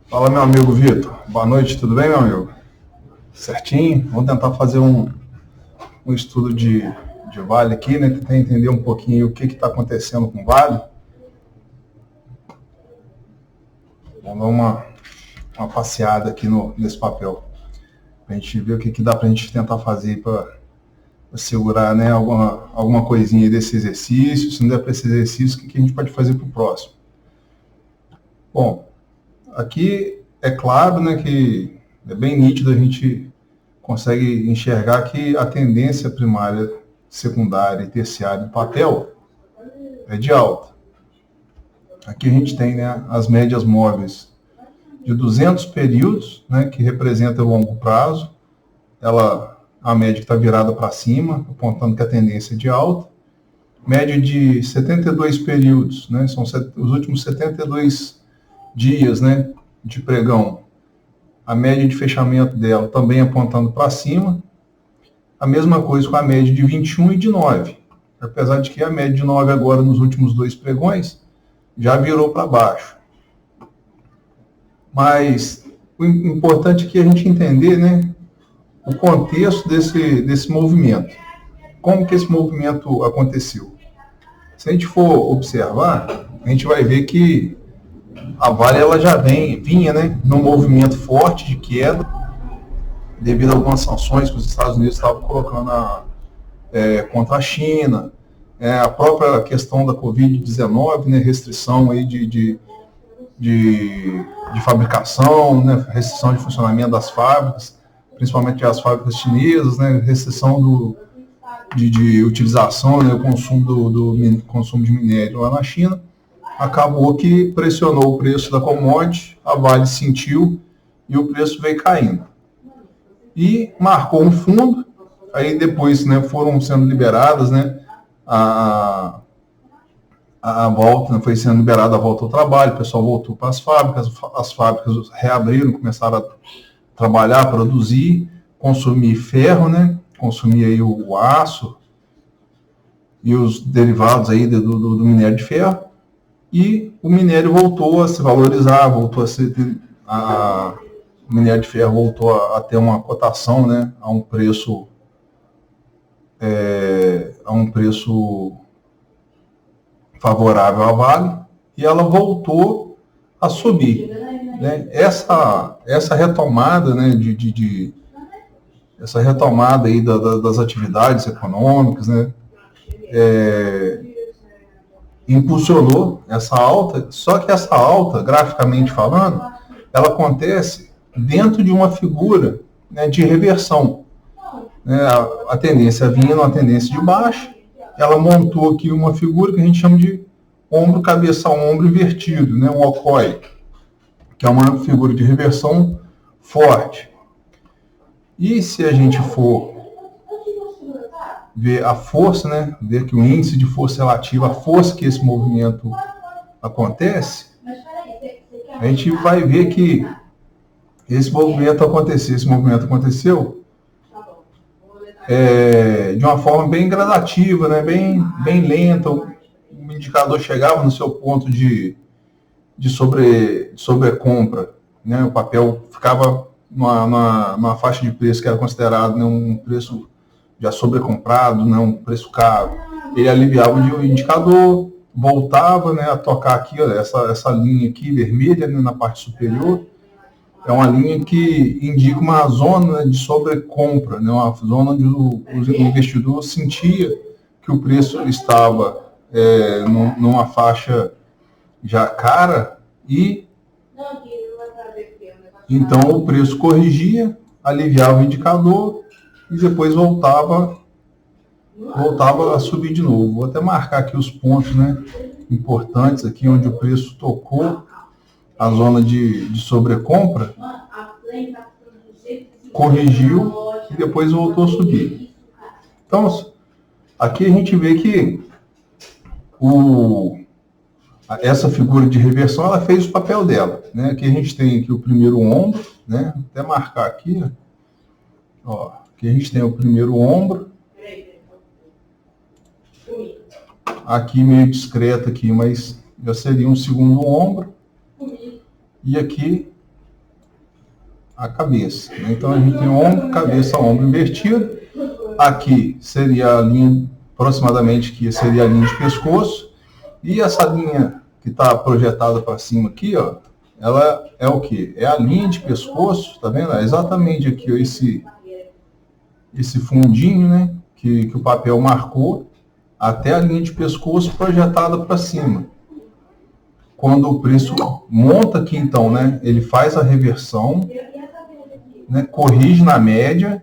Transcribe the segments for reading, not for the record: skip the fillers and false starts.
Fala, meu amigo Vitor. Boa noite, tudo bem, meu amigo? Certinho? Vamos tentar fazer um estudo de Vale aqui, né? Tentar entender um pouquinho o que está acontecendo com o Vale. Vamos dar uma passeada aqui nesse papel, para a gente ver o que dá para a gente tentar fazer para segurar, né, alguma coisinha desse exercício. Se não der para esse exercício, o que a gente pode fazer para o próximo? Bom, aqui é claro, né, que é bem nítido, a gente consegue enxergar que a tendência primária, secundária e terciária do papel é de alta. Aqui a gente tem, né, as médias móveis de 200 períodos, né, que representa o longo prazo. A média está virada para cima, apontando que a tendência é de alta. Média de 72 períodos, né, são os últimos 72 dias, né, de pregão. A média de fechamento dela também apontando para cima. A mesma coisa com a média de 21 e de 9. Apesar de que a média de 9 agora, nos últimos dois pregões, já virou para baixo. Mas o importante aqui é a gente entender, né, o contexto desse movimento. Como que esse movimento aconteceu? Se a gente for observar, a gente vai ver que a Vale ela já vinha, né, num movimento forte de queda, devido a algumas sanções que os Estados Unidos estavam colocando contra a China, a própria questão da Covid-19, né, restrição aí de fabricação, né, restrição de funcionamento das fábricas, principalmente as fábricas chinesas, né, restrição de utilização, né, o consumo do consumo de minério lá na China. Acabou que pressionou o preço da commodity, a Vale sentiu e o preço veio caindo. E marcou um fundo, aí depois, né, foram sendo liberadas, né, a volta, né, foi sendo liberada a volta ao trabalho, o pessoal voltou para as fábricas reabriram, começaram a trabalhar, produzir, consumir ferro, né, consumir aí o aço e os derivados aí do minério de ferro, e o minério voltou a se valorizar, voltou a ser... o minério de ferro voltou a ter uma cotação, né, a um preço favorável à Vale, e ela voltou a subir, né? Essa retomada, né, essa retomada aí das atividades econômicas, né, impulsionou essa alta. Só que essa alta, graficamente falando, ela acontece dentro de uma figura, né, de reversão. A tendência vinha numa tendência de baixa, ela montou aqui uma figura que a gente chama de ombro, cabeça, ombro invertido, né, um OCOI, que é uma figura de reversão forte. E se a gente for ver a força, né, ver que o índice de força relativa, a força que esse movimento acontece, a gente vai ver que esse movimento aconteceu de uma forma bem gradativa, né, bem lenta. O indicador chegava no seu ponto de sobrecompra, né, o papel ficava numa faixa de preço que era considerado, né, um preço já sobrecomprado, né, um preço caro. Ele aliviava o indicador, voltava, né, a tocar aqui, olha, essa linha aqui vermelha, né, na parte superior, é uma linha que indica uma zona de sobrecompra, né, uma zona onde o investidor sentia que o preço estava numa faixa já cara, e então o preço corrigia, aliviava o indicador e depois voltava a subir de novo. Vou até marcar aqui os pontos, né, importantes aqui onde o preço tocou a zona de sobrecompra, corrigiu e depois voltou a subir. Então, aqui a gente vê que essa figura de reversão, ela fez o papel dela, né? Aqui a gente tem aqui o primeiro ombro, né? Vou até marcar aqui, ó. Aqui a gente tem o primeiro ombro, aqui meio discreto aqui, mas já seria um segundo ombro, e aqui a cabeça, né? Então a gente tem ombro, cabeça, ombro invertido. Aqui seria a linha, aproximadamente, que seria a linha de pescoço. E essa linha que está projetada para cima aqui, ó, ela é o que? É a linha de pescoço, tá vendo? É exatamente aqui, ó, esse fundinho, né, que o papel marcou, até a linha de pescoço projetada para cima. Quando o preço monta aqui, então, né, ele faz a reversão, né, corrige na média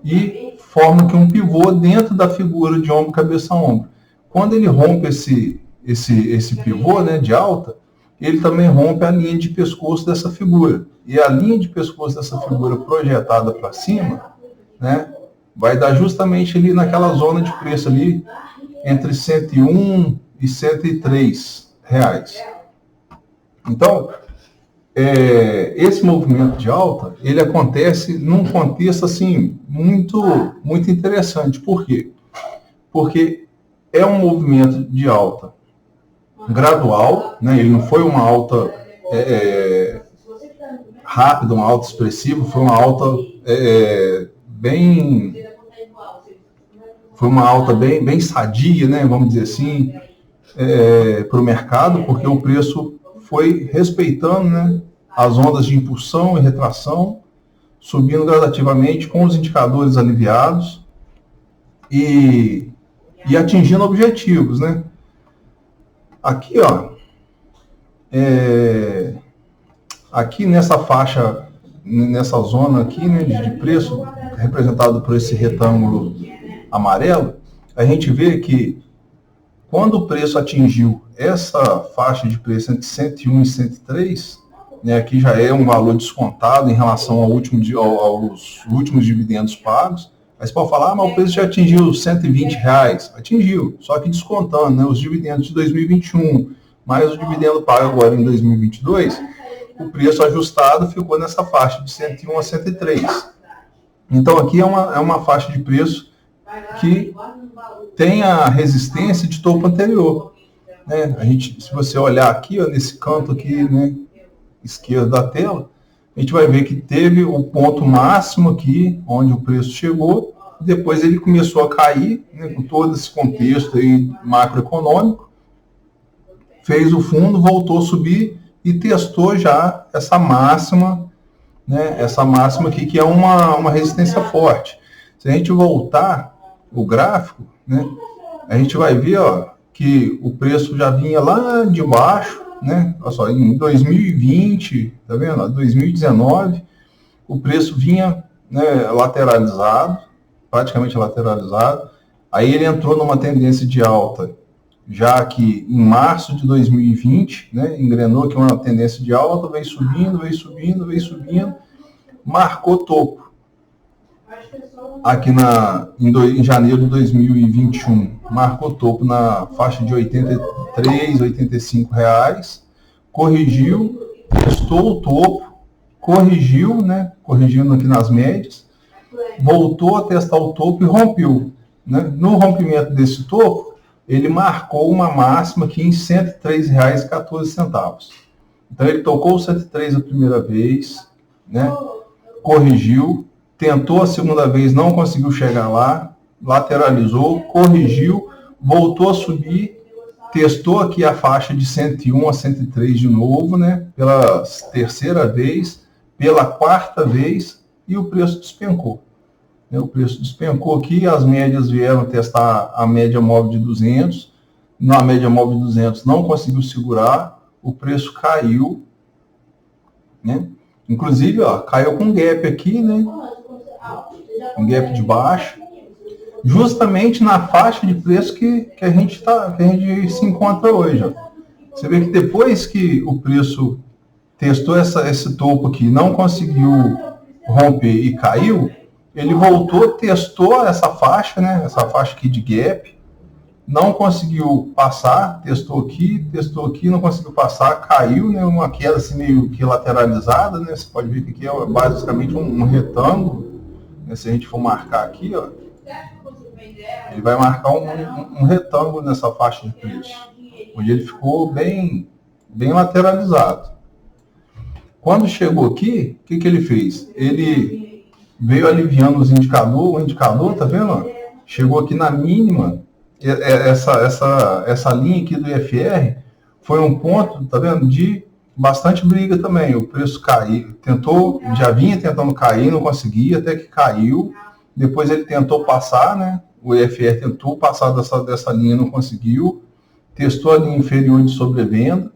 e forma aqui um pivô dentro da figura de ombro, cabeça, ombro. Quando ele rompe esse pivô, né, de alta, ele também rompe a linha de pescoço dessa figura. E a linha de pescoço dessa figura projetada para cima, né, vai dar justamente ali naquela zona de preço ali, entre 101 e 103 reais. Então, esse movimento de alta, ele acontece num contexto assim, muito interessante. Por quê? Porque é um movimento de alta gradual, né? Ele não foi uma alta rápida, uma alta expressiva, foi uma alta bem sadia, né? Vamos dizer assim, para o mercado, porque o preço foi respeitando, né, as ondas de impulsão e retração, subindo gradativamente com os indicadores aliviados e atingindo objetivos, né? Aqui, ó, aqui nessa faixa, nessa zona aqui, né, de preço, representado por esse retângulo amarelo, a gente vê que quando o preço atingiu essa faixa de preço entre 101 e 103, né, aqui já é um valor descontado em relação aos últimos dividendos pagos. Aí você pode falar, mas o preço já atingiu R$120. Atingiu, só que descontando, né, os dividendos de 2021, mais o dividendo pago agora em 2022, o preço ajustado ficou nessa faixa de 101 a 103. Então aqui é uma faixa de preço que tem a resistência de topo anterior, né? Se você olhar aqui, ó, nesse canto aqui, né, esquerdo da tela, a gente vai ver que teve o ponto máximo aqui, onde o preço chegou, depois ele começou a cair, né, com todo esse contexto aí macroeconômico, fez o fundo, voltou a subir e testou já essa máxima, né, essa máxima aqui, que é uma resistência forte. Se a gente voltar o gráfico, né, a gente vai ver, ó, que o preço já vinha lá de baixo, né? Olha só, em 2020, tá vendo? 2019, o preço vinha, né, lateralizado, praticamente lateralizado. Aí ele entrou numa tendência de alta, já que em março de 2020, né, engrenou aqui uma tendência de alta, veio subindo, marcou topo. Aqui em janeiro de 2021, marcou topo na faixa de 83, 85 reais, corrigiu, testou o topo, corrigiu, né, corrigindo aqui nas médias, voltou a testar o topo e rompeu, né? No rompimento desse topo, ele marcou uma máxima aqui em R$ 103,14. Então ele tocou o 103 a primeira vez, né, corrigiu, tentou a segunda vez, não conseguiu chegar lá, lateralizou, corrigiu, voltou a subir, testou aqui a faixa de 101 a 103 de novo, né, pela terceira vez, pela quarta vez, e o preço despencou. O preço despencou aqui, as médias vieram testar a média móvel de 200, na média móvel de 200 não conseguiu segurar, o preço caiu, né, inclusive, ó, caiu com gap aqui, né, um gap de baixo, justamente na faixa de preço que a gente se encontra hoje. Ó. Você vê que depois que o preço testou esse topo aqui, não conseguiu romper e caiu, ele voltou, testou essa faixa, né, essa faixa aqui de gap, não conseguiu passar, testou aqui, não conseguiu passar, caiu, né, uma queda assim meio que lateralizada, né, você pode ver que aqui é basicamente um retângulo. Se a gente for marcar aqui, ó, ele vai marcar um retângulo nessa faixa de preço, onde ele ficou bem lateralizado. Quando chegou aqui, o que ele fez? Ele veio aliviando os indicadores, o indicador, tá vendo? Chegou aqui na mínima, essa linha aqui do IFR foi um ponto, tá vendo, de bastante briga também. O preço caiu, já vinha tentando cair, não conseguia, até que caiu. Depois ele tentou passar, né? O IFR tentou passar dessa linha, não conseguiu. Testou a linha inferior de sobrevenda.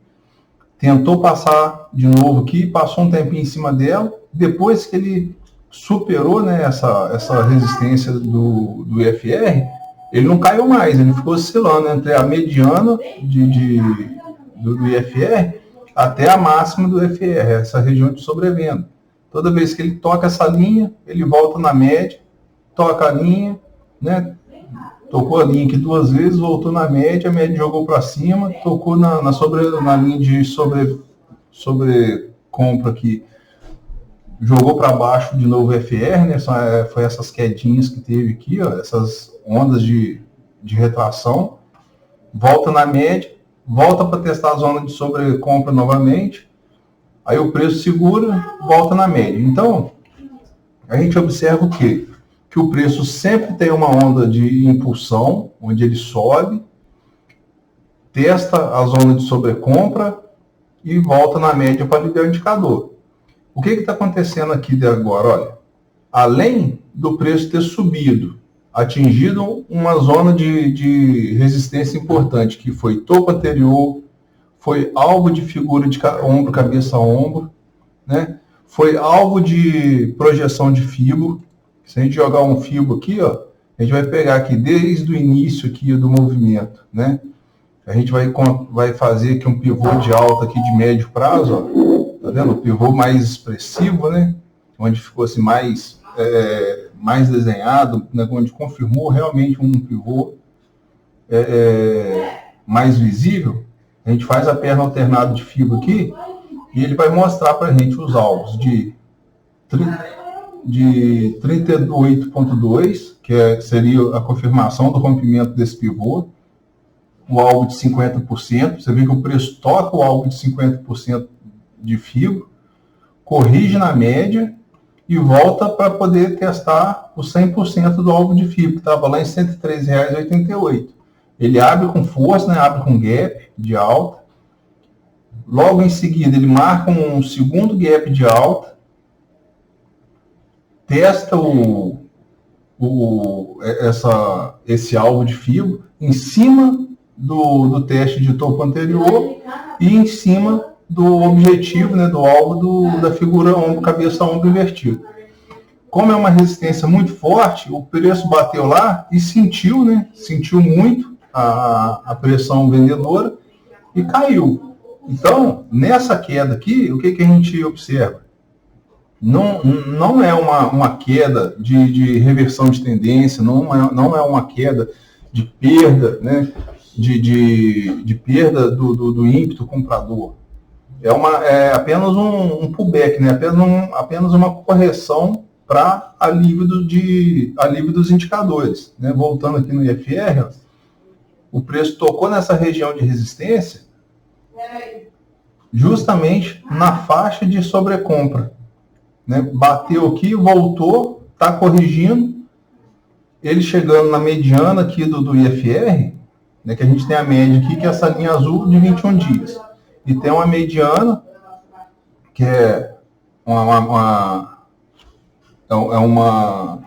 Tentou passar de novo aqui, passou um tempinho em cima dela. Depois que ele superou, né, essa resistência do IFR, ele não caiu mais, ele ficou oscilando entre a mediana do IFR até a máxima do IFR, essa região de sobrevenda. Toda vez que ele toca essa linha, ele volta na média, toca a linha, né? Tocou a linha aqui 2 vezes, voltou na média, a média jogou para cima, tocou na linha de sobrecompra aqui, jogou para baixo de novo o FR, né? Foi essas quedinhas que teve aqui, ó, essas ondas de retração, volta na média, volta para testar a zona de sobrecompra novamente, aí o preço segura, volta na média. Então, a gente observa o quê? Que o preço sempre tem uma onda de impulsão, onde ele sobe, testa a zona de sobrecompra e volta na média para ligar o indicador. O que está acontecendo aqui de agora? Olha, além do preço ter subido, atingido uma zona de resistência importante, que foi topo anterior, foi alvo de figura de ombro, cabeça a ombro, né? Foi alvo de projeção de fibo. Se a gente jogar um fibo aqui, ó, a gente vai pegar aqui desde o início aqui do movimento, né? A gente vai fazer aqui um pivô de alta aqui de médio prazo, ó. Tá vendo? O pivô mais expressivo, né? Onde ficou assim mais desenhado, né? Onde confirmou realmente um pivô mais visível. A gente faz a perna alternada de fibo aqui e ele vai mostrar para a gente os alvos de 38,2, que seria a confirmação do rompimento desse pivô, o alvo de 50%, você vê que o preço toca o alvo de 50% de fibra, corrige na média e volta para poder testar o 100% do alvo de fibra, que estava lá em R$ 103,88. Ele abre com força, né, abre com gap de alta, logo em seguida ele marca um segundo gap de alta, testa esse alvo de fibra em cima do teste de topo anterior e em cima do objetivo, né, do alvo da figura cabeça-ombro invertido. Como é uma resistência muito forte, o preço bateu lá e sentiu, né, sentiu muito a pressão vendedora e caiu. Então, nessa queda aqui, o que a gente observa? Não é uma queda de reversão de tendência, não é uma queda de perda, né, de perda do ímpeto comprador. É apenas um pullback, né, apenas uma correção para alívio dos indicadores. Né? Voltando aqui no IFR, ó, o preço tocou nessa região de resistência justamente na faixa de sobrecompra. Né? Bateu aqui, voltou, está corrigindo, ele chegando na mediana aqui do IFR, né, que a gente tem a média aqui, que é essa linha azul de 21 dias. E tem uma mediana, que é uma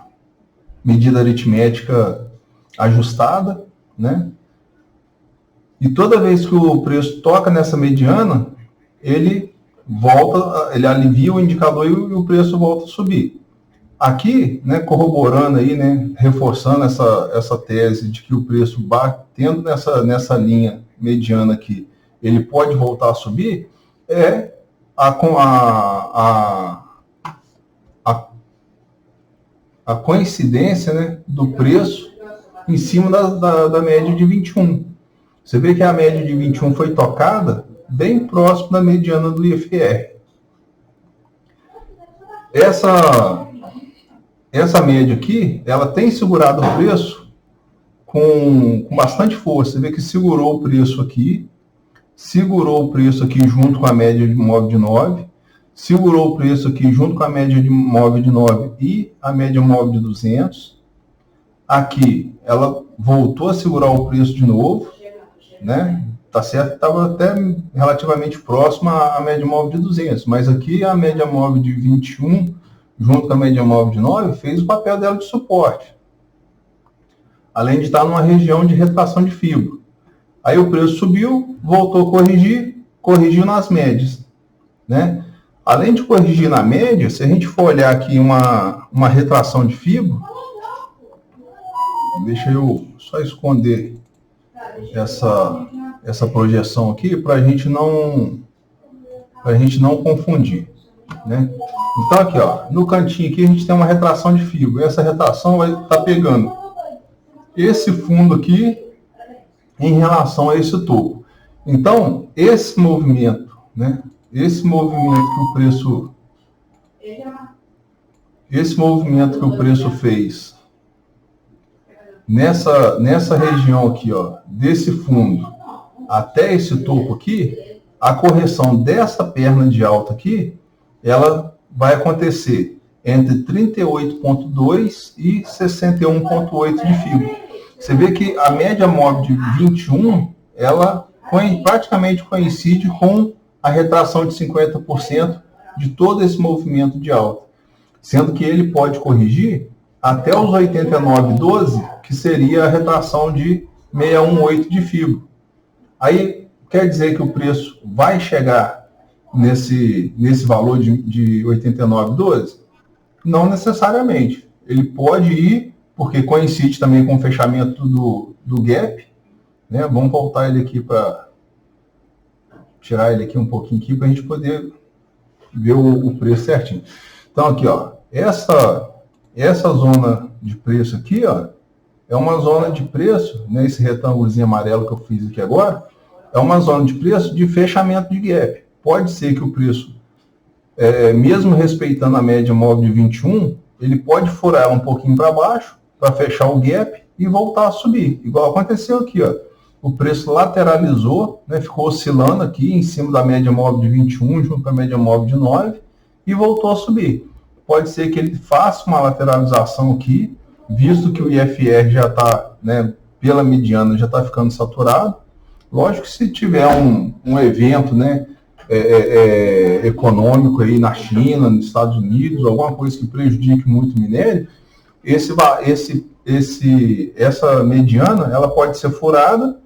medida aritmética ajustada, né? E toda vez que o preço toca nessa mediana, ele alivia o indicador e o preço volta a subir. Aqui, né, corroborando aí, né, reforçando essa tese de que o preço batendo nessa linha mediana aqui, ele pode voltar a subir, é a coincidência, né, do preço em cima da média de 21. Você vê que a média de 21 foi tocada bem próximo da mediana do IFR. Essa média aqui, ela tem segurado o preço com bastante força. Você vê que segurou o preço aqui junto com a média de móvel de 9, segurou o preço aqui junto com a média de móvel de 9 e a média móvel de 200. Aqui ela voltou a segurar o preço de novo, né? Tá certo, estava até relativamente próxima à média móvel de 200, mas aqui a média móvel de 21 junto com a média móvel de 9 fez o papel dela de suporte, além de estar numa região de retração de fibra. Aí o preço subiu, voltou a corrigir, corrigiu nas médias, né? Além de corrigir na média, se a gente for olhar aqui uma retração de fibra, deixa eu só esconder essa projeção aqui para a gente não confundir, né? Então aqui, ó, no cantinho aqui a gente tem uma retração de fibra. Essa retração vai estar pegando esse fundo aqui em relação a esse topo. Então esse movimento, né? Esse movimento que o preço fez nessa região aqui, ó, desse fundo até esse topo aqui, a correção dessa perna de alta aqui, ela vai acontecer entre 38,2 e 61,8 de fibra. Você vê que a média móvel de 21, ela praticamente coincide com a retração de 50% de todo esse movimento de alta, sendo que ele pode corrigir até os 89,12, que seria a retração de 618 de fibra. Aí quer dizer que o preço vai chegar nesse valor de 89,12? Não necessariamente. Ele pode ir, porque coincide também com o fechamento do gap, né? Vamos voltar ele aqui para tirar ele aqui um pouquinho aqui para a gente poder ver o preço certinho. Então aqui, ó, essa zona de preço aqui, ó, é uma zona de preço, né, esse retângulozinho amarelo que eu fiz aqui agora, é uma zona de preço de fechamento de gap. Pode ser que o preço, mesmo respeitando a média móvel de 21, ele pode furar um pouquinho para baixo, para fechar o gap e voltar a subir, igual aconteceu aqui, ó. O preço lateralizou, né, ficou oscilando aqui em cima da média móvel de 21, junto com a média móvel de 9, e voltou a subir. Pode ser que ele faça uma lateralização aqui, visto que o IFR já está, né, pela mediana, já está ficando saturado. Lógico que se tiver um evento, né, econômico aí na China, nos Estados Unidos, alguma coisa que prejudique muito o minério, essa mediana ela pode ser furada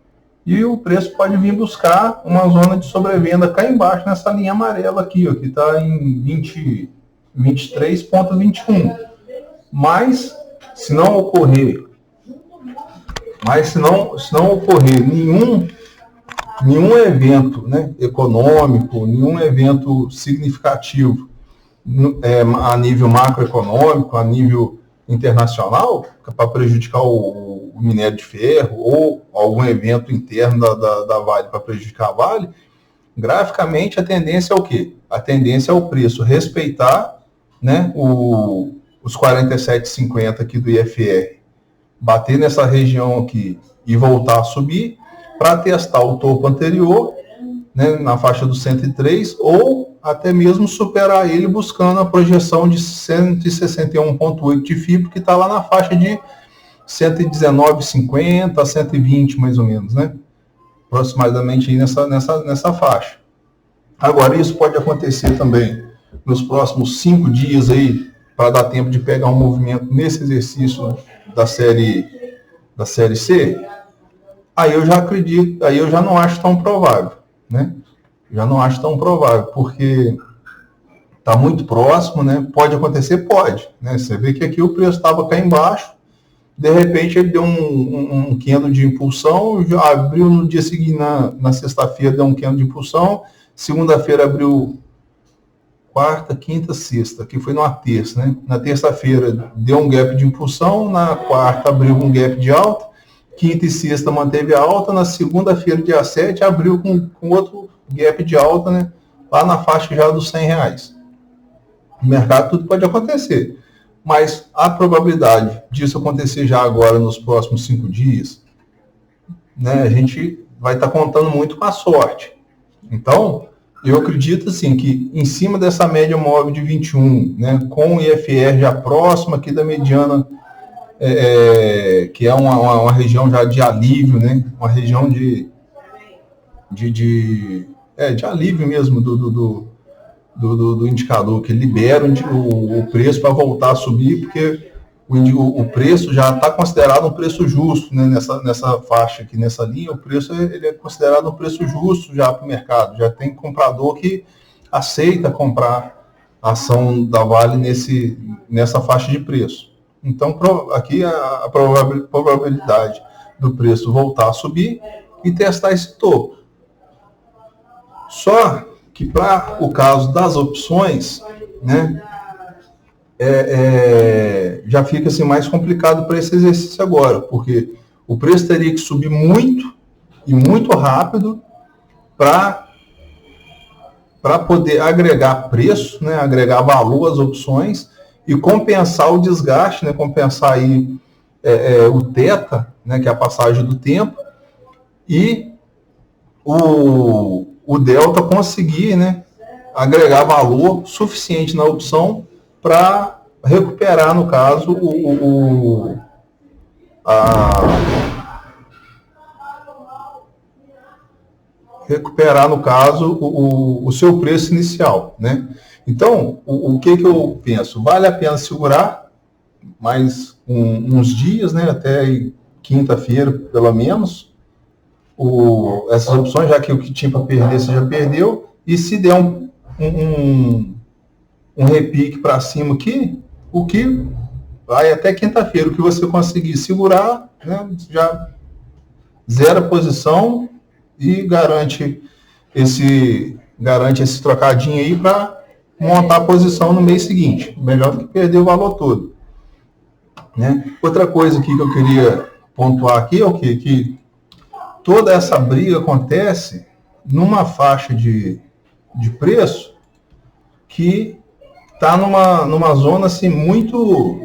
e o preço pode vir buscar uma zona de sobrevenda cá embaixo, nessa linha amarela aqui, ó, que está em 23,21. Mas se não ocorrer nenhum evento, né, econômico, nenhum evento significativo a nível macroeconômico, a nível internacional, para prejudicar o minério de ferro, ou algum evento interno da Vale para prejudicar a Vale, graficamente a tendência é o quê? A tendência é o preço respeitar, né, os 47,50 aqui do IFR, bater nessa região aqui e voltar a subir, para testar o topo anterior, né, na faixa do 103, ou até mesmo superar ele buscando a projeção de 161,8 de fibra, que está lá na faixa de 119,50 a 120, mais ou menos, né? Aproximadamente aí nessa faixa. Agora, isso pode acontecer também nos próximos 5 dias aí, para dar tempo de pegar um movimento nesse exercício da série C. Aí eu já acredito, aí eu já não acho tão provável, né? Já não acho tão provável, porque está muito próximo, né? Pode acontecer? Pode, né? Você vê que aqui o preço estava cá embaixo, de repente ele deu um candle de impulsão, já abriu no dia seguinte, na sexta-feira, deu um candle de impulsão, segunda-feira abriu quarta, quinta, sexta, que foi numa terça, né? Na terça-feira deu um gap de impulsão, na quarta abriu um gap de alta, quinta e sexta manteve a alta, na segunda-feira, dia 7, abriu com outro gap de alta, né? Lá na faixa já dos R$100. No mercado tudo pode acontecer, mas a probabilidade disso acontecer já agora nos próximos 5 dias, né? A gente vai estar contando muito com a sorte. Então, eu acredito assim que em cima dessa média móvel de 21, né, com o IFR já próximo aqui da mediana, que é uma região já de alívio, né, uma região de alívio mesmo do indicador, que libera o preço para voltar a subir, porque o preço já está considerado um preço justo, né, nessa faixa aqui, nessa linha, o preço ele é considerado um preço justo já para o mercado, já tem comprador que aceita comprar a ação da Vale nessa faixa de preço. Então, aqui a probabilidade do preço voltar a subir e testar esse topo. Só que para o caso das opções, né, já fica assim, mais complicado para esse exercício agora, porque o preço teria que subir muito e muito rápido para poder agregar preço, né, agregar valor às opções e compensar o desgaste, né, compensar aí o θ, né, que é a passagem do tempo, e o delta conseguir, né, agregar valor suficiente na opção para recuperar, no caso, o seu preço inicial, né? Então, o que eu penso? Vale a pena segurar mais uns dias, né, até quinta-feira, pelo menos, essas opções, já que o que tinha para perder, você já perdeu, e se der um repique para cima aqui, o que vai até quinta-feira, o que você conseguir segurar, né, já zera a posição e garante esse trocadinho aí para montar a posição no mês seguinte. Melhor do que perder o valor todo, né? Outra coisa aqui que eu queria pontuar aqui é o quê? Que toda essa briga acontece numa faixa de preço que está numa zona assim, muito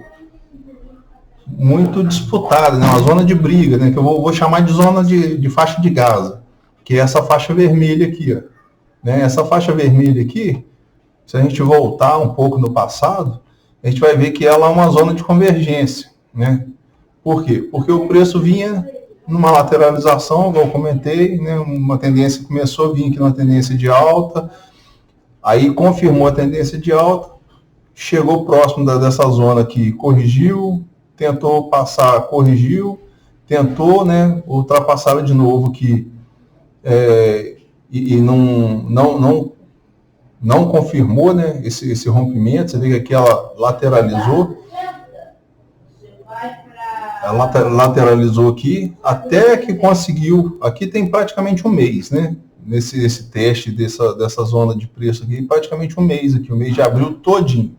disputada, né? Uma zona de briga, né? Que eu vou chamar de zona de faixa de Gaza, que é essa faixa vermelha aqui, ó, né? Essa faixa vermelha aqui, se a gente voltar um pouco no passado, a gente vai ver que ela é uma zona de convergência, né? Por quê? Porque o preço vinha numa lateralização, como eu comentei, né? Uma tendência começou a vir aqui numa tendência de alta, aí confirmou a tendência de alta, chegou próximo dessa zona aqui, corrigiu, tentou passar, corrigiu, tentou, né, ultrapassar de novo aqui, e não confirmou, né, esse rompimento. Você vê que aqui ela lateralizou. Ela lateralizou aqui, até que conseguiu, aqui tem praticamente um mês, né, esse teste dessa zona de preço aqui, praticamente um mês aqui, o mês de abril todinho.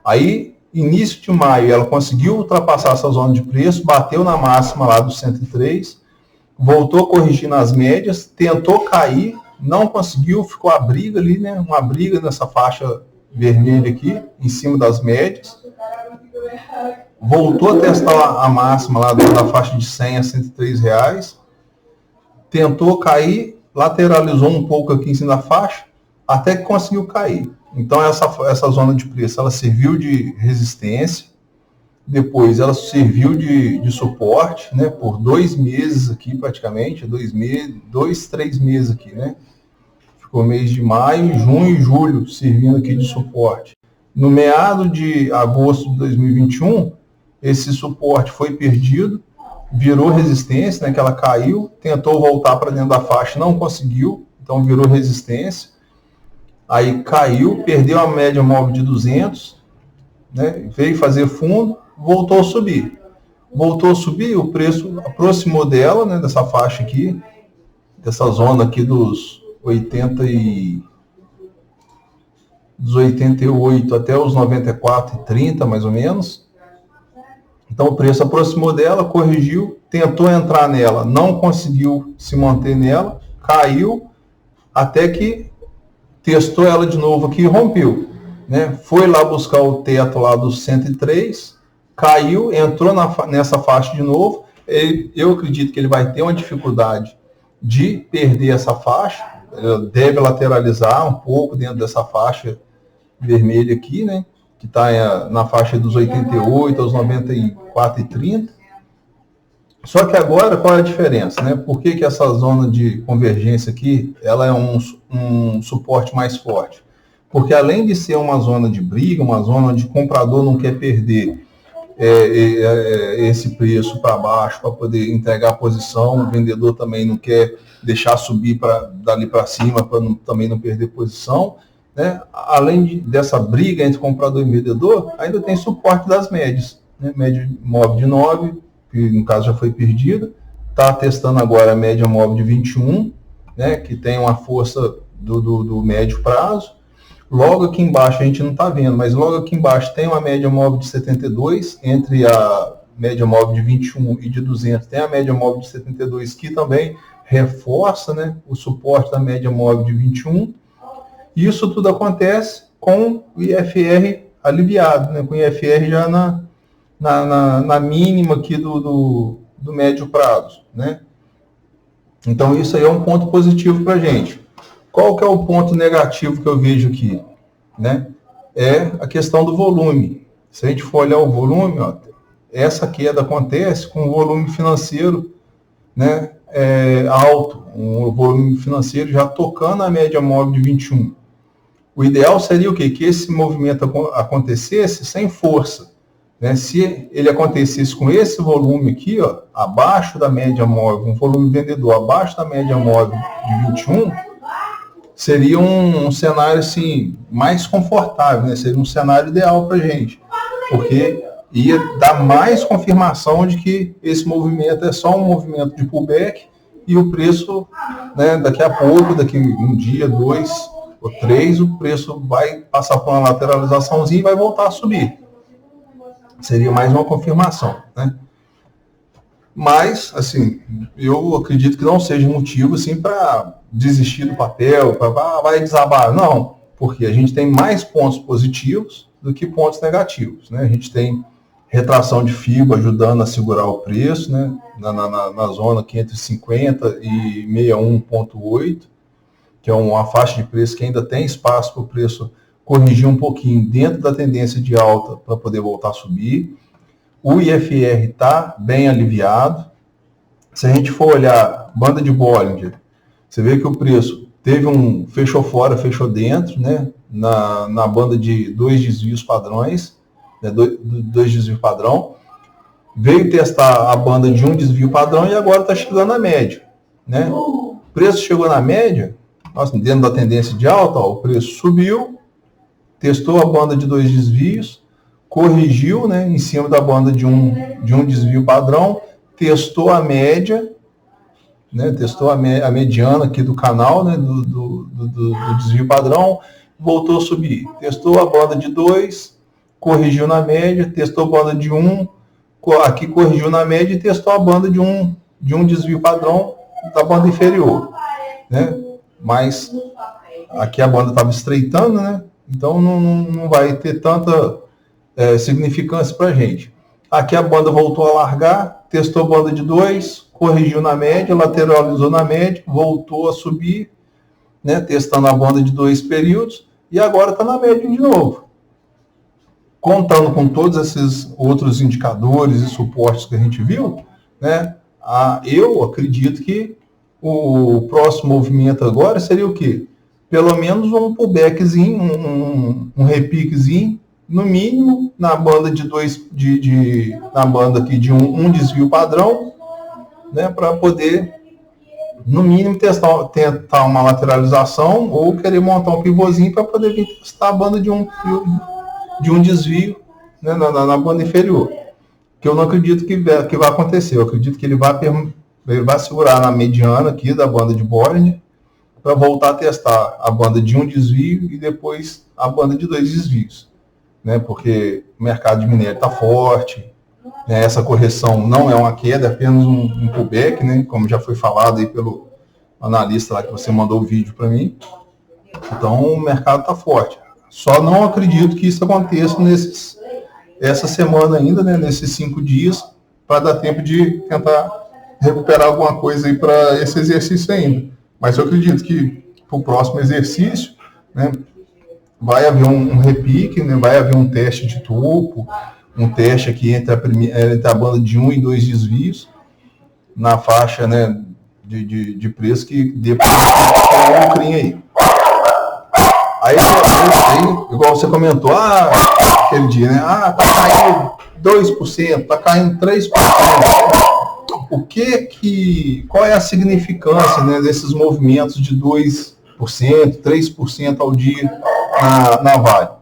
Aí, início de maio, ela conseguiu ultrapassar essa zona de preço, bateu na máxima lá do 103, voltou a corrigir nas médias, tentou cair, não conseguiu, ficou a briga ali, né? Uma briga nessa faixa vermelha aqui, em cima das médias. Voltou a testar a máxima lá da faixa de 100 a 103 reais, tentou cair, lateralizou um pouco aqui em cima da faixa, até que conseguiu cair. Então, essa zona de preço, ela serviu de resistência, depois ela serviu de suporte, né, por 2 meses aqui, praticamente, 3 meses aqui, né? Ficou mês de maio, junho e julho servindo aqui de suporte. No meado de agosto de 2021, esse suporte foi perdido, virou resistência, né, que ela caiu, tentou voltar para dentro da faixa, não conseguiu, então virou resistência. Aí caiu, perdeu a média móvel de 200, né, veio fazer fundo, voltou a subir. Voltou a subir, o preço aproximou dela, né, dessa faixa aqui, dessa zona aqui dos 88 até os 94,30, mais ou menos. Então o preço aproximou dela, corrigiu, tentou entrar nela, não conseguiu se manter nela, caiu, até que testou ela de novo aqui e rompeu, né? Foi lá buscar o teto lá dos 103, caiu, entrou nessa faixa de novo. Eu acredito que ele vai ter uma dificuldade de perder essa faixa, Ele deve lateralizar um pouco dentro dessa faixa vermelha aqui, né? Que está na faixa dos 88 aos 94,30. Só que agora, qual é a diferença, né? Por que essa zona de convergência aqui, ela é um suporte mais forte? Porque além de ser uma zona de briga, uma zona onde o comprador não quer perder esse preço para baixo para poder entregar a posição, o vendedor também não quer deixar subir dali para cima para também não perder posição, né? Além dessa briga entre comprador e vendedor, ainda tem suporte das médias, né? Média móvel de 9, que no caso já foi perdida, está testando agora a média móvel de 21, né? Que tem uma força do médio prazo. Logo aqui embaixo, a gente não está vendo, mas logo aqui embaixo tem uma média móvel de 72, entre a média móvel de 21 e de 200, tem a média móvel de 72, que também reforça, né, o suporte da média móvel de 21. Isso tudo acontece com o IFR aliviado, né, com o IFR já na mínima aqui do médio prazo, né? Então isso aí é um ponto positivo para a gente. Qual que é o ponto negativo que eu vejo aqui, né? É a questão do volume. Se a gente for olhar o volume, ó, essa queda acontece com o volume financeiro, né, alto, um volume financeiro já tocando a média móvel de 21. O ideal seria o quê? Que esse movimento acontecesse sem força, né? Se ele acontecesse com esse volume aqui, ó, abaixo da média móvel, um volume vendedor abaixo da média móvel de 21, seria um cenário assim, mais confortável, né? Seria um cenário ideal para a gente, porque ia dar mais confirmação de que esse movimento é só um movimento de pullback e o preço, né, daqui a pouco, daqui um dia, 2 ou 3, o preço vai passar por uma lateralizaçãozinha e vai voltar a subir. Seria mais uma confirmação, né? Mas, assim, eu acredito que não seja motivo, assim, para desistir do papel, vai desabar. Não, porque a gente tem mais pontos positivos do que pontos negativos, né? A gente tem retração de FIBO ajudando a segurar o preço, né? Na zona aqui entre 50 e 61,8, que é uma faixa de preço que ainda tem espaço para o preço corrigir um pouquinho dentro da tendência de alta para poder voltar a subir. O IFR está bem aliviado. Se a gente for olhar banda de Bollinger, você vê que o preço teve fechou fora, fechou dentro, né? Na banda de 2 desvios padrões, né? Dois desvios padrão. Veio testar a banda de 1 desvio padrão e agora está chegando na média, né? O preço chegou na média, dentro da tendência de alta, ó, o preço subiu, testou a banda de 2 desvios, corrigiu, né, em cima da banda de um desvio padrão, testou a média, né, testou a mediana aqui do canal, né, do desvio padrão, voltou a subir. Testou a banda de 2, corrigiu na média, testou a banda de 1, aqui corrigiu na média e testou a banda de um desvio padrão da banda inferior, né? Mas aqui a banda estava estreitando, né? Então não vai ter tanta significância para a gente. Aqui a banda voltou a largar, testou a banda de 2, corrigiu na média, lateralizou na média, voltou a subir, né, testando a banda de 2 períodos, e agora está na média de novo. Contando com todos esses outros indicadores e suportes que a gente viu, né, eu acredito que o próximo movimento agora seria o quê? Pelo menos um pullbackzinho, um repiquezinho, no mínimo, na banda de 2, na banda aqui de um desvio padrão, né, para poder, no mínimo, tentar uma lateralização ou querer montar um pivôzinho para poder vir testar a banda de um desvio, né, na banda inferior. Que eu não acredito que vai acontecer. Eu acredito que ele vai segurar na mediana aqui da banda de Bollinger para voltar a testar a banda de um desvio e depois a banda de 2 desvios. Né, porque o mercado de minério está forte, né, essa correção não é uma queda, é apenas um pullback, né, como já foi falado aí pelo analista lá que você mandou o vídeo para mim. Então o mercado está forte. Só não acredito que isso aconteça essa semana ainda, né, nesses 5 dias, para dar tempo de tentar recuperar alguma coisa aí para esse exercício ainda. Mas eu acredito que o próximo exercício, né? Vai haver um repique, né? Vai haver um teste de topo, um teste aqui entre a banda de 1 e 2 desvios, na faixa, né, de preço que dê para um lucrinho aí. Aí, igual você comentou, aquele dia, né? Tá caindo 2%, tá caindo 3%. Qual é a significância, né, desses movimentos de 2%, 3% ao dia na Vale?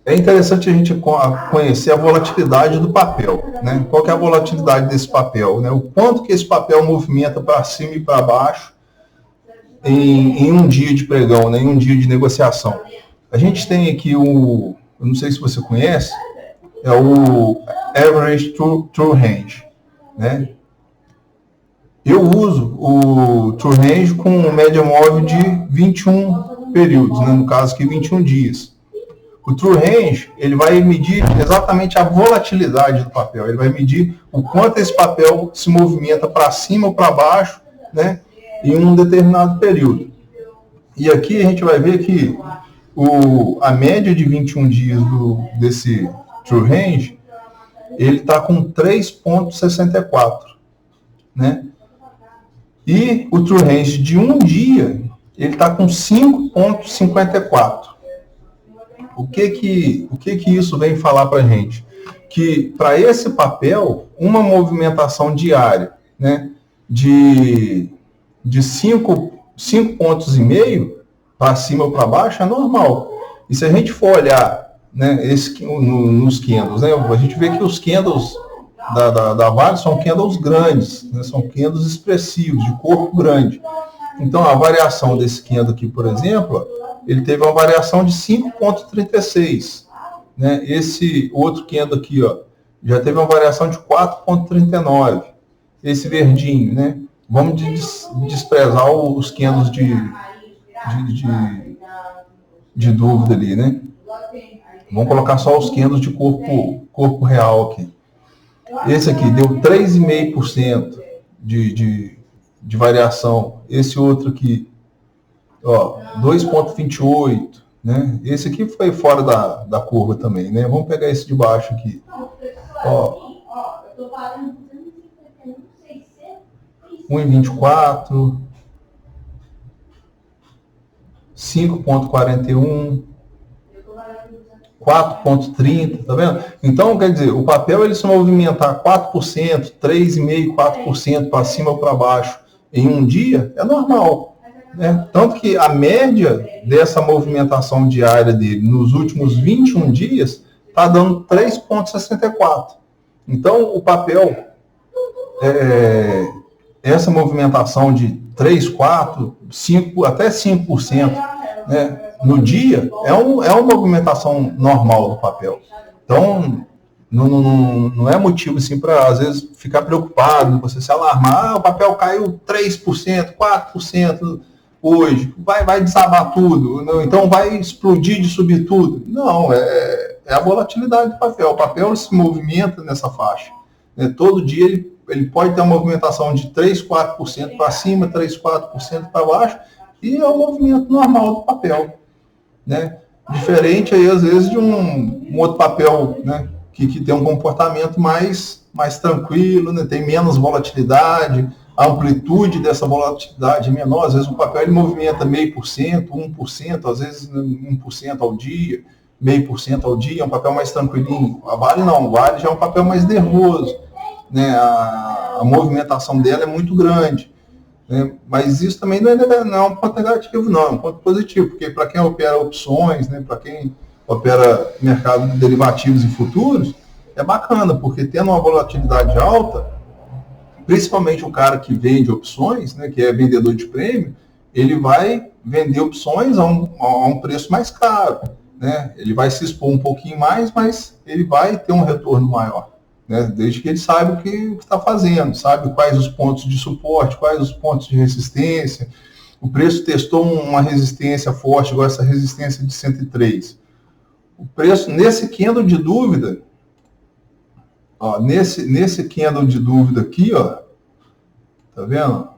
É interessante a gente conhecer a volatilidade do papel, né? Qual que é a volatilidade desse papel, né? O quanto que esse papel movimenta para cima e para baixo em um dia de pregão, né? Em um dia de negociação. A gente tem aqui eu não sei se você conhece, é o Average True Range, né? Eu uso o True Range com média móvel de 21 períodos, né? No caso aqui 21 dias. O True Range, ele vai medir exatamente a volatilidade do papel, ele vai medir o quanto esse papel se movimenta para cima ou para baixo, né, em um determinado período. E aqui a gente vai ver que a média de 21 dias desse True Range, ele está com 3,64, né? E o True Range de um dia, ele está com 5,54. O que isso vem falar para a gente? Que para esse papel, uma movimentação diária, né, de 5,5 pontos para cima ou para baixo é normal. E se a gente for olhar, né, nos candles, né, a gente vê que os candles da Vale são candles grandes, né, são candles expressivos, de corpo grande. Então, a variação desse candle aqui, por exemplo, ele teve uma variação de 5,36. Né? Esse outro candle aqui, já teve uma variação de 4,39. Esse verdinho, né? Vamos desprezar os candles de dúvida ali, né? Vamos colocar só os candles de corpo real aqui. Esse aqui deu 3,5% de variação. Esse outro aqui, 2,28, né? Esse aqui foi fora da curva também, né? Vamos pegar esse de baixo aqui. 1,24, 5,41, 4,30, tá vendo? Então, quer dizer, o papel ele se movimentar 4%, 3,5%, 4% para cima ou para baixo em um dia é normal, né? Tanto que a média dessa movimentação diária dele nos últimos 21 dias está dando 3,64. Então, o papel, essa movimentação de 3, 4, 5, até 5%, né, no dia, é uma movimentação normal do papel. Então, não é motivo assim, para, às vezes, ficar preocupado, você se alarmar, o papel caiu 3%, 4% hoje, vai desabar tudo, não, então vai explodir de subir tudo. Não, é a volatilidade do papel. O papel se movimenta nessa faixa. Né? Todo dia ele pode ter uma movimentação de 3, 4% para cima, 3, 4% para baixo, e é um movimento normal do papel. Né? Diferente aí, às vezes, de um outro papel, né, que tem um comportamento mais tranquilo, né, tem menos volatilidade, a amplitude dessa volatilidade é menor, às vezes o papel ele movimenta 0,5%, 1%, às vezes 1% ao dia, 0,5% ao dia, é um papel mais tranquilinho. A Vale não, a Vale já é um papel mais nervoso, né, a movimentação dela é muito grande. Né, mas isso também não é um ponto negativo, não, é um ponto positivo, porque para quem opera opções, né, para quem opera mercado de derivativos e futuros, é bacana, porque tendo uma volatilidade alta, principalmente o cara que vende opções, né, que é vendedor de prêmio, ele vai vender opções a um preço mais caro. Né? Ele vai se expor um pouquinho mais, mas ele vai ter um retorno maior. Né? Desde que ele saiba o que está fazendo, sabe quais os pontos de suporte, quais os pontos de resistência. O preço testou uma resistência forte, igual essa resistência de 103. O preço, nesse candle de dúvida, nesse candle de dúvida aqui, tá vendo?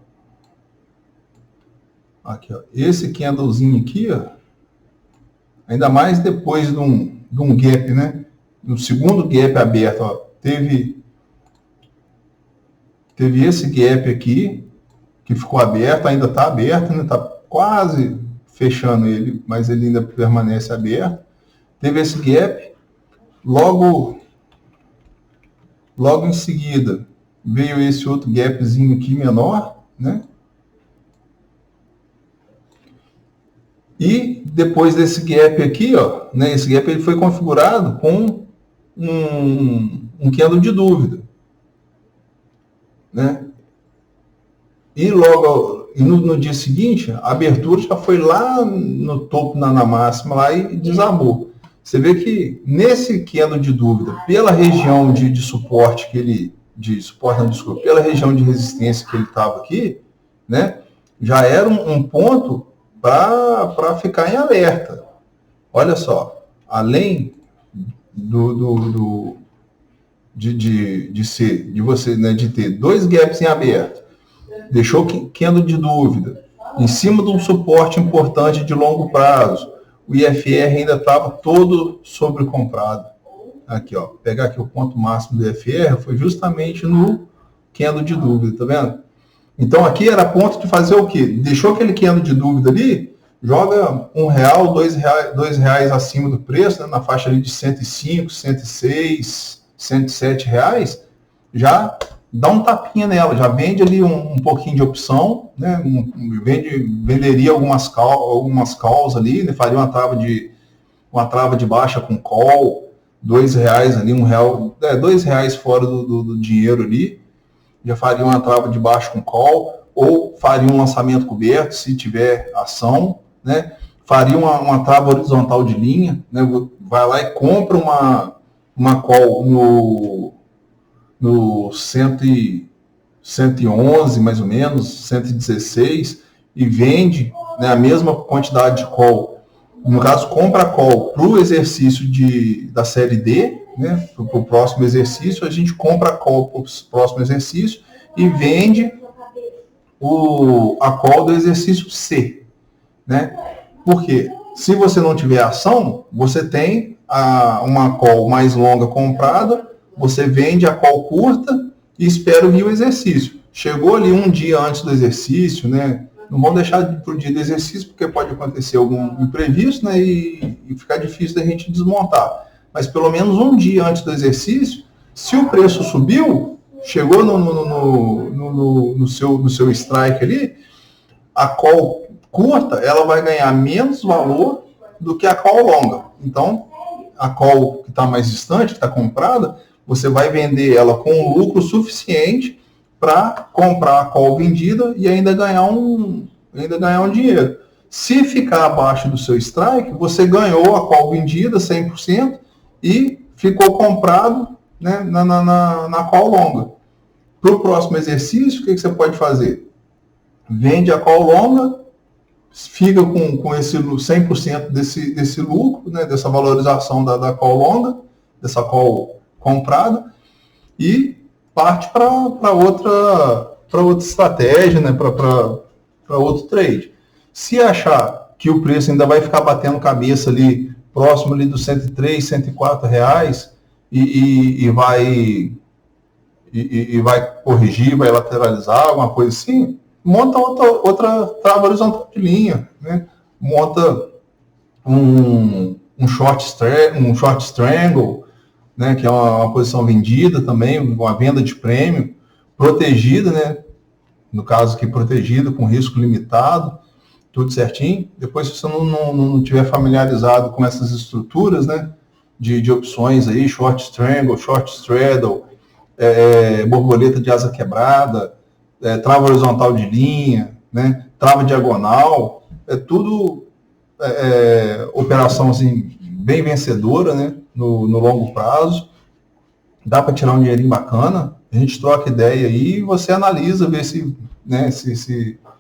Aqui, ó, esse candlezinho aqui, ó, ainda mais depois de um gap, né? No segundo gap aberto, ó, teve esse gap aqui, que ficou aberto, ainda está aberto, né? Está quase fechando ele, mas ele ainda permanece aberto. Teve esse gap, logo em seguida veio esse outro gapzinho aqui menor, né? E depois desse gap aqui, ó, né? Esse gap ele foi configurado com um candle de dúvida, né? E logo no dia seguinte, a abertura já foi lá no topo, na máxima lá e desabou. Você vê que nesse candle de dúvida, pela região de suporte que ele, pela região de resistência que ele estava aqui, né, já era um ponto para ficar em alerta. Olha só, além de você, né, de ter dois gaps em aberto, deixou candle de dúvida, em cima de um suporte importante de longo prazo, o IFR ainda estava todo sobrecomprado. Aqui, ó, pegar aqui o ponto máximo do IFR, foi justamente no candle de dúvida, tá vendo? Então aqui era ponto de fazer o quê? Deixou aquele candle de dúvida ali, joga R$1, R$2 acima do preço, né, na faixa ali de 105, 106, R$107, já dá um tapinha nela, já vende ali um pouquinho de opção, né? Venderia algumas calls ali, né? Faria uma trava de baixa com call, R$2 ali, R$1, R$2 fora do dinheiro ali, já faria uma trava de baixa com call, ou faria um lançamento coberto, se tiver ação, né? Faria uma trava horizontal de linha, né? Vai lá e compra uma call no 111, mais ou menos, 116, e vende, né, a mesma quantidade de call. No caso, compra a call para o exercício da série D, né, para o próximo exercício, a gente compra a call para o próximo exercício e vende a call do exercício C. Né? Porque se você não tiver ação, você tem uma call mais longa comprada, você vende a call curta e espera vir o exercício. Chegou ali um dia antes do exercício, né? Não vão deixar para o dia do exercício, porque pode acontecer algum imprevisto, né? E ficar difícil da gente desmontar. Mas pelo menos um dia antes do exercício, se o preço subiu, chegou no seu strike ali, a call curta, ela vai ganhar menos valor do que a call longa. Então, a call que está mais distante, que está comprada, você vai vender ela com um lucro suficiente para comprar a call vendida e ainda ganhar um dinheiro. Se ficar abaixo do seu strike, você ganhou a call vendida 100% e ficou comprado, né, na call longa. Para o próximo exercício, o que você pode fazer? Vende a call longa, fica com esse 100% desse lucro, né, dessa valorização da call longa, dessa call comprada, e parte para outra estratégia, né, para outro trade. Se achar que o preço ainda vai ficar batendo cabeça ali, próximo ali dos 103, 104 reais, e vai corrigir, vai lateralizar, alguma coisa assim, monta outra trava horizontal de linha, né? Monta um short strangle, né? Que é uma posição vendida também, uma venda de prêmio, protegida, né? No caso aqui, protegida, com risco limitado, tudo certinho. Depois, se você não tiver familiarizado com essas estruturas, né? De opções aí, short strangle, short straddle, borboleta de asa quebrada, trava horizontal de linha, né, trava diagonal, tudo operação assim, bem vencedora, né, no longo prazo. Dá para tirar um dinheirinho bacana, a gente troca ideia aí e você analisa, ver se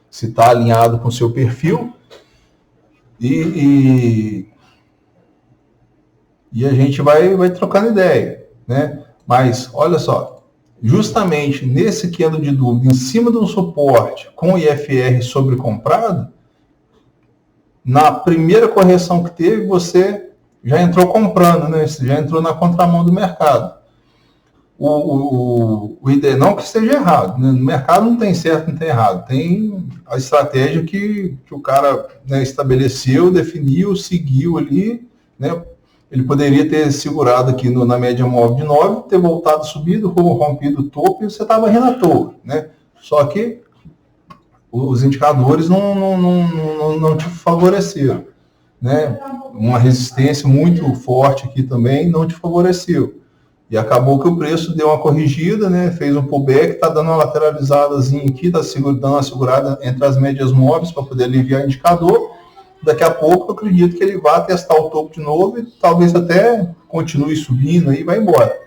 está alinhado com o seu perfil e a gente vai trocando ideia, né? Mas, olha só, justamente nesse candle de dúvida, em cima de um suporte com IFR sobrecomprado, na primeira correção que teve, você já entrou comprando, né? Você já entrou na contramão do mercado. O ideal não que esteja errado, né? No mercado não tem certo, não tem errado. Tem a estratégia que o cara, né, estabeleceu, definiu, seguiu ali, né? Ele poderia ter segurado aqui na média móvel de 9, ter voltado, subido, rompido o topo e você estava rindo à toa, né? Só que os indicadores não te favoreceram, né? Uma resistência muito forte aqui também não te favoreceu. E acabou que o preço deu uma corrigida, né? Fez um pullback, está dando uma lateralizadazinha aqui, está dando uma segurada entre as médias móveis para poder aliviar o indicador. Daqui a pouco eu acredito que ele vai testar o topo de novo e talvez até continue subindo e vai embora.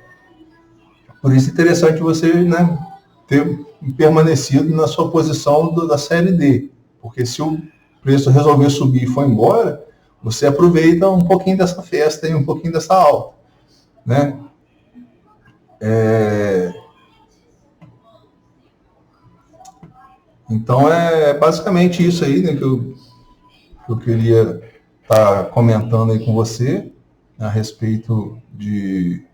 Por isso é interessante você, né, ter permanecido na sua posição da série D. Porque se o preço resolver subir e for embora, você aproveita um pouquinho dessa festa e um pouquinho dessa alta, né? Então é basicamente isso aí, né, que eu queria estar comentando aí com você a respeito de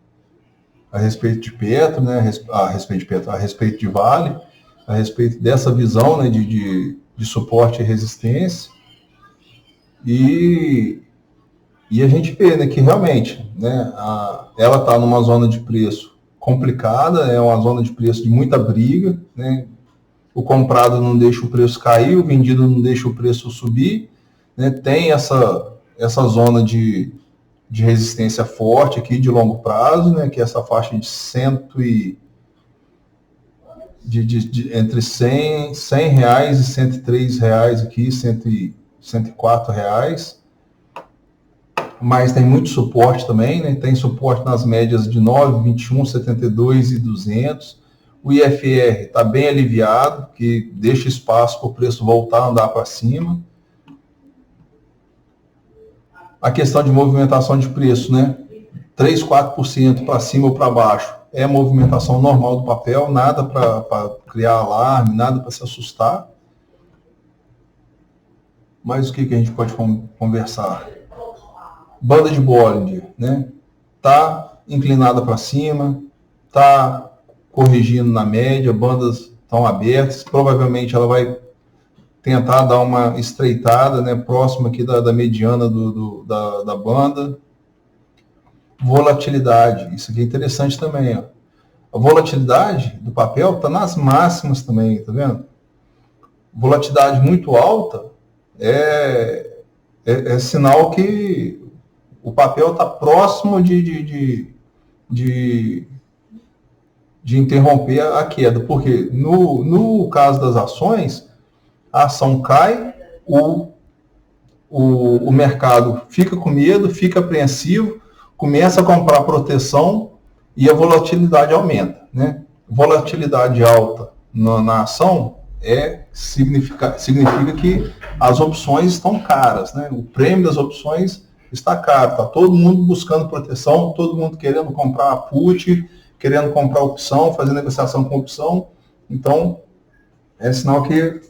Petro, né, a respeito de Petro, a respeito de Vale, a respeito dessa visão, né, de suporte e resistência. E a gente vê, né, que realmente, né, ela está numa zona de preço complicada, é uma zona de preço de muita briga, né? O comprado não deixa o preço cair, o vendido não deixa o preço subir, né? Tem essa zona de resistência forte aqui de longo prazo, né? Que é essa faixa de entre 100 reais e 103 reais aqui, 104 reais. Mas tem muito suporte também, né? Tem suporte nas médias de 9, 21, 72 e 200. O IFR está bem aliviado, que deixa espaço para o preço voltar a andar para cima. A questão de movimentação de preço, né? 3, 4% para cima ou para baixo é a movimentação normal do papel, nada para criar alarme, nada para se assustar. Mas o que a gente pode conversar? Banda de Bollinger, né? Tá inclinada para cima, tá corrigindo na média, bandas estão abertas, provavelmente ela vai tentar dar uma estreitada, né, próxima aqui da mediana da banda. Volatilidade, isso aqui é interessante também, ó. A volatilidade do papel está nas máximas também, tá vendo? Volatilidade muito alta é sinal que o papel está próximo de interromper a queda, porque no caso das ações, a ação cai, o mercado fica com medo, fica apreensivo, começa a comprar proteção e a volatilidade aumenta, né? Volatilidade alta na ação significa que as opções estão caras, né? O prêmio das opções está caro, está todo mundo buscando proteção, todo mundo querendo comprar a put, querendo comprar opção, fazer negociação com opção. Então, é sinal que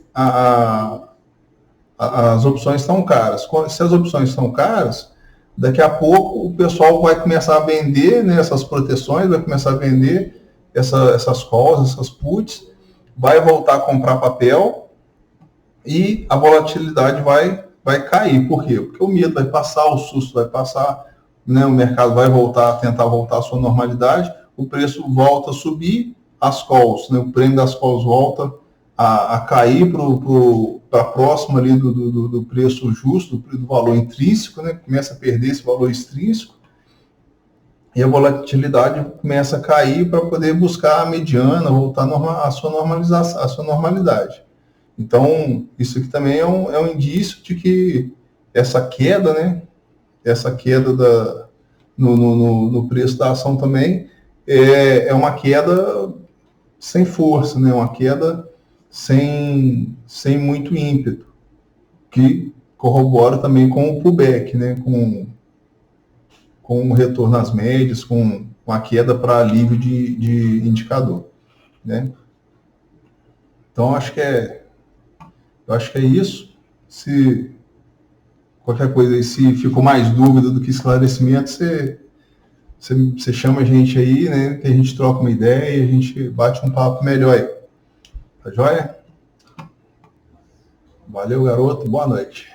as opções estão caras. Se as opções estão caras, daqui a pouco o pessoal vai começar a vender, né, essas proteções, vai começar a vender essas calls, essas puts, vai voltar a comprar papel e a volatilidade vai cair. Por quê? Porque o medo vai passar, o susto vai passar, né, o mercado vai tentar voltar à sua normalidade, o preço volta a subir, as calls, né, o prêmio das calls volta a cair para próximo ali do preço justo, do valor intrínseco, né, começa a perder esse valor extrínseco, e a volatilidade começa a cair para poder buscar a mediana, voltar a sua normalização, a sua normalidade. Então, isso aqui também é um indício de que essa queda, né, essa queda no preço da ação também é uma queda sem força, né, uma queda sem muito ímpeto, que corrobora também com o pullback, né, com o retorno às médias, com a queda para alívio de indicador, né? Então, eu acho que é isso. Se Qualquer coisa aí, se ficou mais dúvida do que esclarecimento, você chama a gente aí, né? Que a gente troca uma ideia e a gente bate um papo melhor aí. Tá joia? Valeu, garoto. Boa noite.